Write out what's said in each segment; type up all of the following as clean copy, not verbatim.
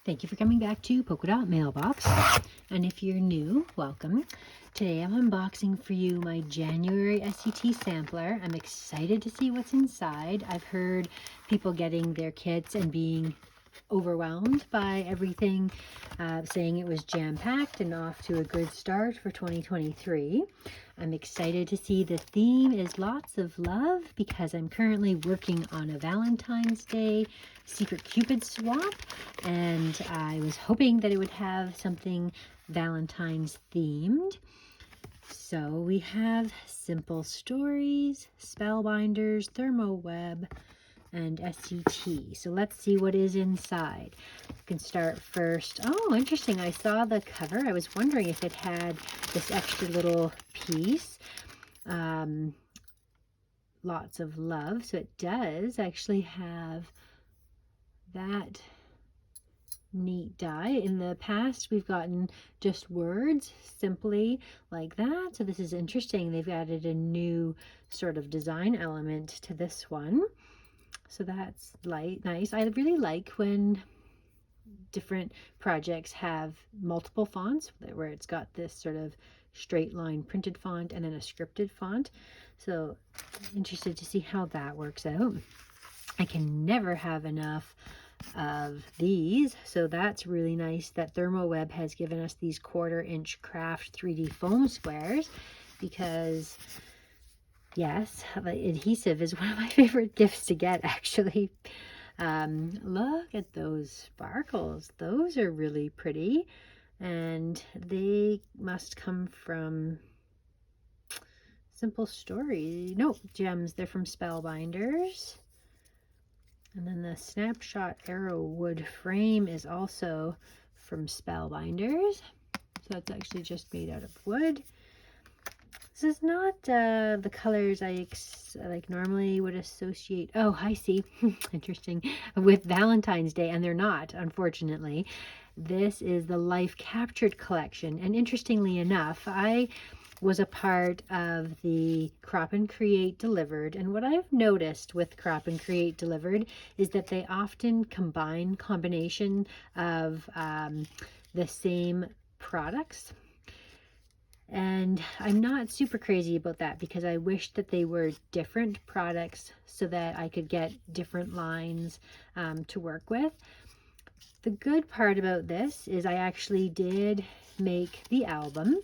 Thank you for coming back to Polka Dot Mailbox. And if you're new, welcome. Today I'm unboxing for you my January SCT Sampler. I'm excited to see what's inside. I've heard people getting their kits and being overwhelmed by everything, saying it was jam-packed and off to a good start for 2023. I'm excited to see the theme is lots of love because I'm currently working on a Valentine's Day Secret Cupid swap, and I was hoping that it would have something Valentine's themed. So we have Simple Stories, Spellbinders, Therm O Web, and SCT. So let's see what is inside. You can start first. Oh, interesting. I saw the cover. I was wondering if it had this extra little piece. Lots of love. So it does actually have that neat die. In the past, we've gotten just words simply like that. So this is interesting. They've added a new sort of design element to this one. So that's nice. I really like when different projects have multiple fonts, where it's got this sort of straight line printed font and then a scripted font. So interested to see how that works out. I can never have enough of these, so that's really nice that Therm O Web has given us these 1/4-inch craft 3D foam squares, because yes, the adhesive is one of my favorite gifts to get, actually. Look at those sparkles. Those are really pretty, and they must come from Simple Story. No, Gems. They're from Spellbinders. And then the snapshot arrow wood frame is also from Spellbinders. So it's actually just made out of wood. This is not the colors I normally would associate. Oh, I see. Interesting. With Valentine's Day, and they're not, unfortunately. This is the Life Captured collection. And interestingly enough, I was a part of the Crop and Create Delivered. And what I've noticed with Crop and Create Delivered is that they often combination of the same products. And I'm not super crazy about that, because I wish that they were different products so that I could get different lines to work with. The good part about this is I actually did make the album,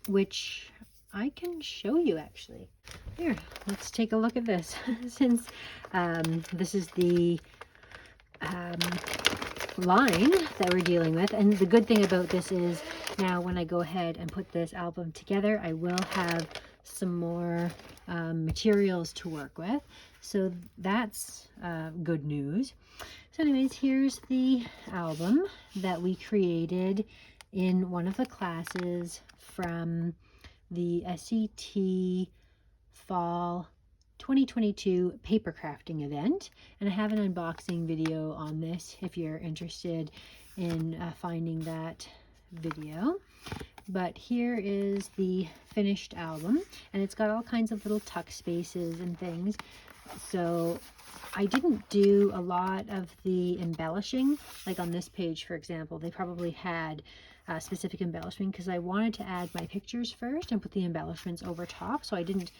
which I can show you actually. Here, let's take a look at this. Since this is the line that we're dealing with, and the good thing about this is now when I go ahead and put this album together, I will have some more materials to work with, so that's good news. So anyways, here's the album that we created in one of the classes from the SCT Fall 2022 paper crafting event, and I have an unboxing video on this if you're interested in finding that video. But here is the finished album, and it's got all kinds of little tuck spaces and things. So I didn't do a lot of the embellishing, like on this page, for example. They probably had specific embellishment because I wanted to add my pictures first and put the embellishments over top, so I didn't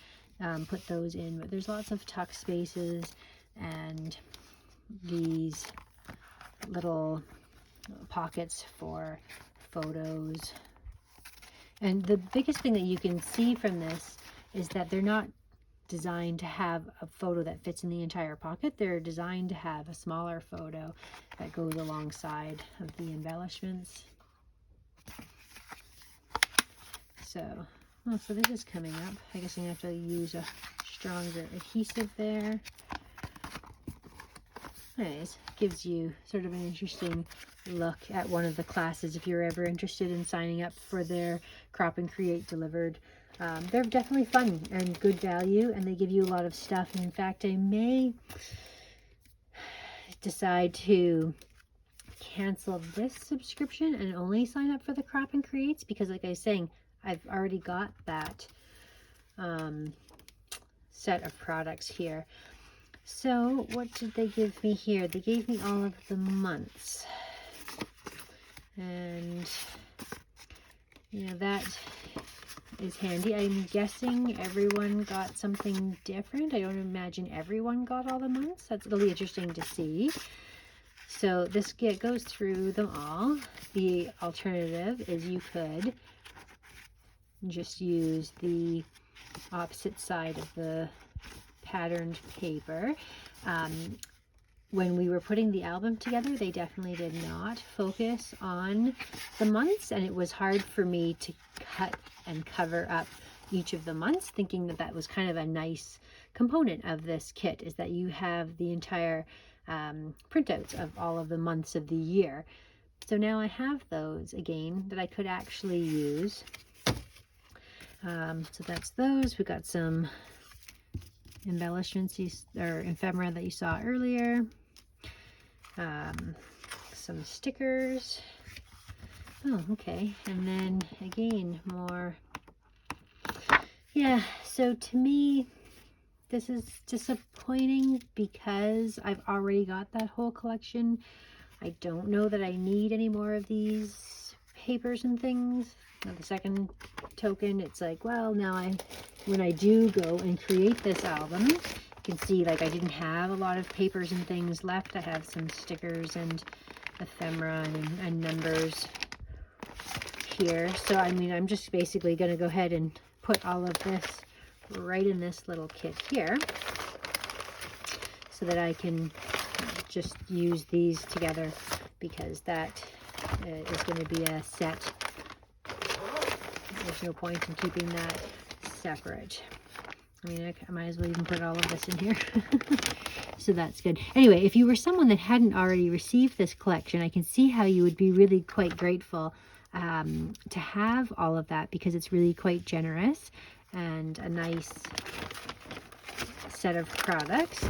put those in. But there's lots of tuck spaces and these little pockets for photos. And the biggest thing that you can see from this is that they're not designed to have a photo that fits in the entire pocket. They're designed to have a smaller photo that goes alongside of the embellishments. So this is coming up. I guess I'm going to have to use a stronger adhesive there. Anyways, gives you sort of an interesting look at one of the classes if you're ever interested in signing up for their Crop and Create Delivered. They're definitely fun and good value, and they give you a lot of stuff. And in fact, I may decide to cancel this subscription and only sign up for the Crop and Creates, because like I was saying, I've already got that set of products here. So what did they give me here? They gave me all of the months. And that is handy. I'm guessing everyone got something different. I don't imagine everyone got all the months. That's really interesting to see. So this kit goes through them all. The alternative is you could just use the opposite side of the patterned paper. When we were putting the album together, they definitely did not focus on the months, and it was hard for me to cut and cover up each of the months, thinking that that was kind of a nice component of this kit, is that you have the entire printouts of all of the months of the year. So now I have those again that I could actually use. So that's those. We got some embellishments or ephemera that you saw earlier. Some stickers. Oh, okay. And then again, more. Yeah, so to me, this is disappointing because I've already got that whole collection. I don't know that I need any more of these papers and things. Now the second token, it's like, well, now when I do go and create this album, you can see like I didn't have a lot of papers and things left. I have some stickers and ephemera and numbers here. So I mean, I'm just basically going to go ahead and put all of this right in this little kit here so that I can just use these together, because that is going to be a set. There's no point in keeping that separate. I mean, I might as well even put all of this in here. So that's good. Anyway, if you were someone that hadn't already received this collection, I can see how you would be really quite grateful to have all of that, because it's really quite generous and a nice set of products.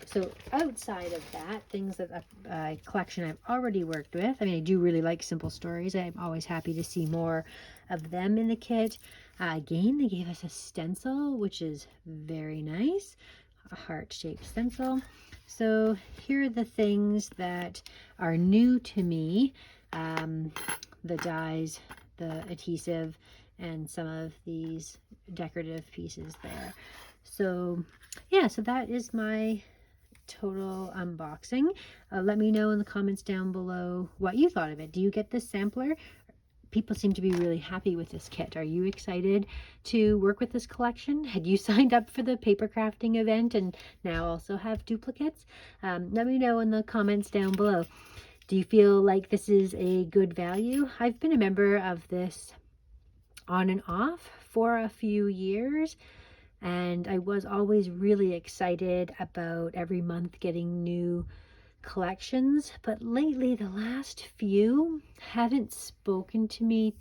So outside of that, things that a collection I've already worked with. I mean, I do really like Simple Stories. I'm always happy to see more of them in the kit. Again, they gave us a stencil, which is very nice. A heart-shaped stencil. So here are the things that are new to me. The dies, the adhesive, and some of these decorative pieces there. So yeah, so that is my total unboxing. Let me know in the comments down below what you thought of it. Do you get this sampler? People seem to be really happy with this kit. Are you excited to work with this collection? Had you signed up for the paper crafting event and now also have duplicates? Let me know in the comments down below. Do you feel like this is a good value? I've been a member of this on and off for a few years, and I was always really excited about every month getting new collections, but lately the last few haven't spoken to me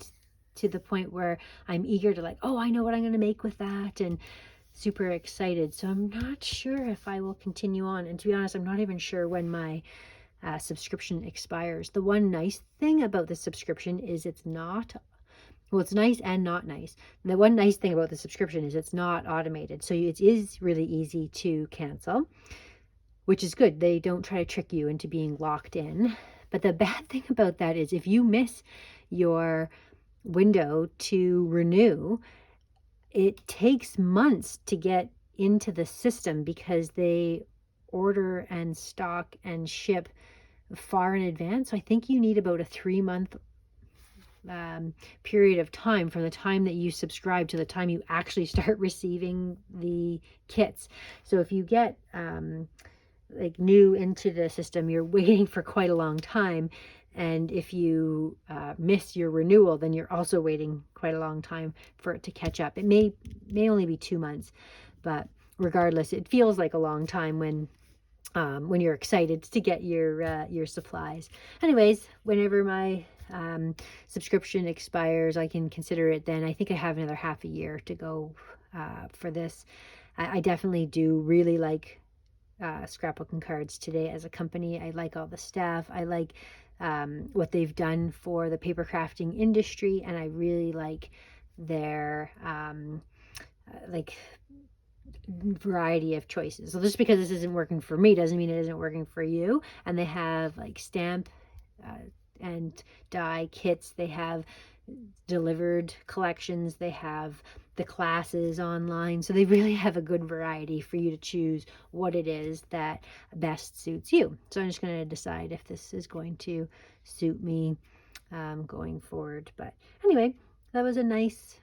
to the point where I'm eager to like, oh, I know what I'm going to make with that, and super excited. So I'm not sure if I will continue on, and to be honest, I'm not even sure when my subscription expires. The one nice thing about the subscription is it's not, well, it's nice and not nice. And the one nice thing about the subscription is it's not automated, so it is really easy to cancel, which is good. They don't try to trick you into being locked in. But the bad thing about that is if you miss your window to renew, it takes months to get into the system because they order and stock and ship far in advance. So I think you need about a 3-month period of time from the time that you subscribe to the time you actually start receiving the kits. So if you get like new into the system, you're waiting for quite a long time, and if you miss your renewal, then you're also waiting quite a long time for it to catch up. It may only be 2 months, but regardless, it feels like a long time when you're excited to get your supplies. Anyways, whenever my subscription expires, I can consider it then. I think I have another half a year to go for this. I definitely do really like Scrapbook and Cards Today as a company. I like all the staff. I like what they've done for the paper crafting industry, and I really like their variety of choices. So just because this isn't working for me doesn't mean it isn't working for you. And they have like stamp and die kits. They have delivered collections, they have the classes online, so they really have a good variety for you to choose what it is that best suits you. So I'm just going to decide if this is going to suit me going forward. But anyway, that was a nice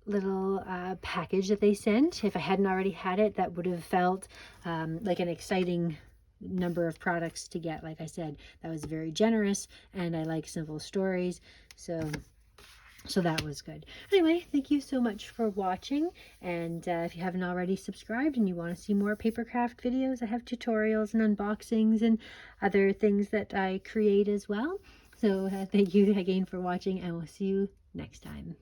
little package that they sent. If I hadn't already had it, that would have felt like an exciting number of products to get. Like I said, that was very generous, and I like simple stories, so that was good. Anyway, thank you so much for watching, and if you haven't already subscribed and you want to see more papercraft videos, I have tutorials and unboxings and other things that I create as well. So thank you again for watching, and we'll see you next time.